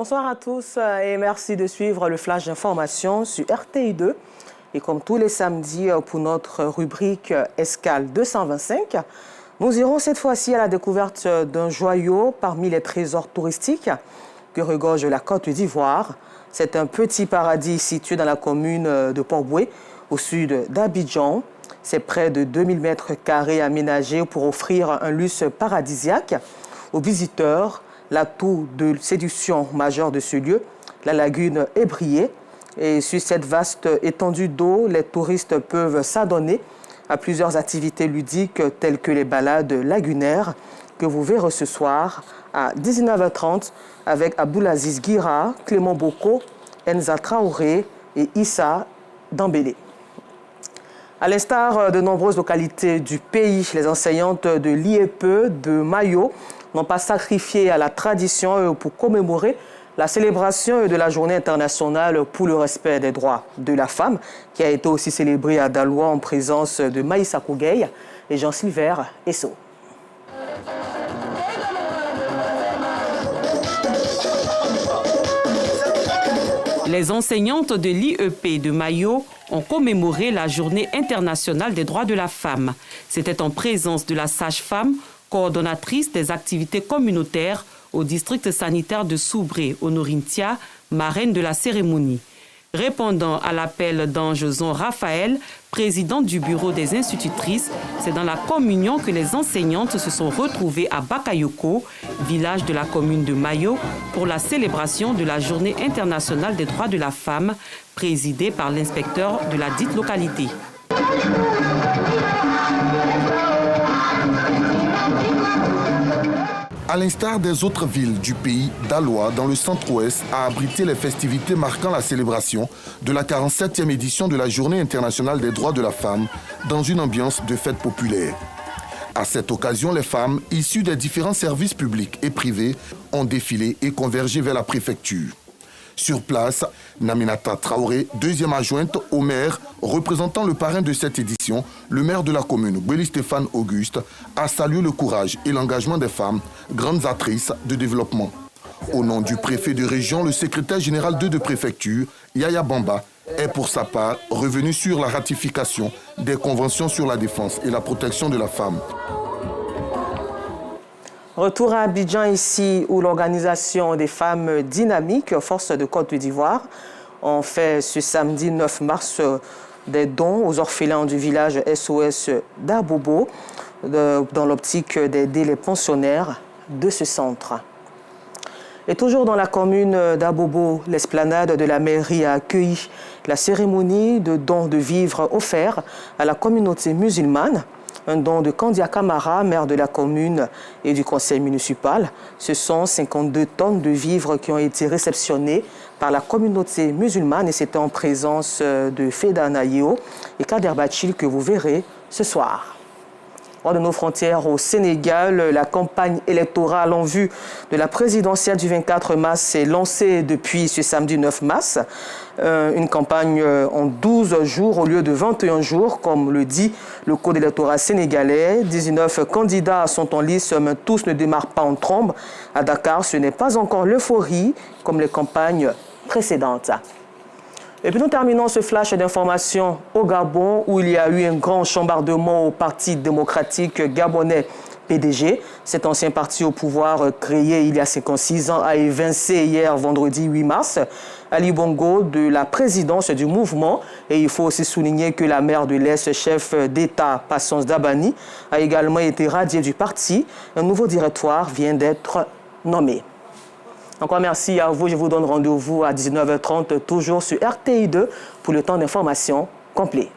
Bonsoir à tous et merci de suivre le flash d'information sur RTI2. Et comme tous les samedis pour notre rubrique Escale 225, nous irons cette fois-ci à la découverte d'un joyau parmi les trésors touristiques que regorge la Côte d'Ivoire. C'est un petit paradis situé dans la commune de Port-Bouët, au sud d'Abidjan. C'est près de 2000 mètres carrés aménagés pour offrir un luxe paradisiaque aux visiteurs. L'atout de séduction majeur de ce lieu, la lagune est brillée. Et sur cette vaste étendue d'eau, les touristes peuvent s'adonner à plusieurs activités ludiques telles que les balades lagunaires que vous verrez ce soir à 19h30 avec Abdoulaziz Guira, Clément Boko, Enza Traoré et Issa Dambélé. À l'instar de nombreuses localités du pays, les enseignantes de l'IEP de Mayo n'ont pas sacrifié à la tradition pour commémorer la célébration de la Journée internationale pour le respect des droits de la femme, qui a été aussi célébrée à Daloa en présence de Maïssa Kougueye et Jean-Sylvain Esso. Les enseignantes de l'IEP de Mayo ont commémoré la Journée internationale des droits de la femme. C'était en présence de la sage-femme, coordonnatrice des activités communautaires au district sanitaire de Soubré, Honorintia, marraine de la cérémonie. Répondant à l'appel d'Angezon Raphaël, présidente du bureau des institutrices, c'est dans la communion que les enseignantes se sont retrouvées à Bakayoko, village de la commune de Mayo, pour la célébration de la Journée internationale des droits de la femme, présidée par l'inspecteur de la dite localité. À l'instar des autres villes du pays, Daloa, dans le centre-ouest, a abrité les festivités marquant la célébration de la 47e édition de la Journée internationale des droits de la femme dans une ambiance de fête populaire. À cette occasion, les femmes, issues des différents services publics et privés, ont défilé et convergé vers la préfecture. Sur place, Naminata Traoré, deuxième adjointe au maire, représentant le parrain de cette édition, le maire de la commune, Bouéli Stéphane Auguste, a salué le courage et l'engagement des femmes, grandes actrices de développement. Au nom du préfet de région, le secrétaire général de préfecture, Yaya Bamba, est pour sa part revenu sur la ratification des conventions sur la défense et la protection de la femme. Retour à Abidjan ici où l'organisation des femmes dynamiques Force de Côte d'Ivoire ont fait ce samedi 9 mars des dons aux orphelins du village SOS d'Abobo dans l'optique d'aider les pensionnaires de ce centre. Et toujours dans la commune d'Abobo, l'esplanade de la mairie a accueilli la cérémonie de don de vivres offert à la communauté musulmane. Un don de Kandia Kamara, maire de la commune et du conseil municipal. Ce sont 52 tonnes de vivres qui ont été réceptionnées par la communauté musulmane et c'était en présence de Feda Nayeo et Kader Bachil que vous verrez ce soir. Hors de nos frontières au Sénégal, la campagne électorale en vue de la présidentielle du 24 mars s'est lancée depuis ce samedi 9 mars. Une campagne en 12 jours au lieu de 21 jours, comme le dit le code électoral sénégalais. 19 candidats sont en lice, mais tous ne démarrent pas en trombe. À Dakar, ce n'est pas encore l'euphorie comme les campagnes précédentes. Et puis nous terminons ce flash d'information au Gabon où il y a eu un grand chambardement au Parti démocratique gabonais PDG. Cet ancien parti au pouvoir créé il y a 56 ans a évincé hier vendredi 8 mars Ali Bongo de la présidence du mouvement. Et il faut aussi souligner que la maire de l'Est, chef d'État Patience Dabani, a également été radiée du parti. Un nouveau directoire vient d'être nommé. Encore merci à vous. Je vous donne rendez-vous à 19h30, toujours sur RTI2 pour le temps d'information complet.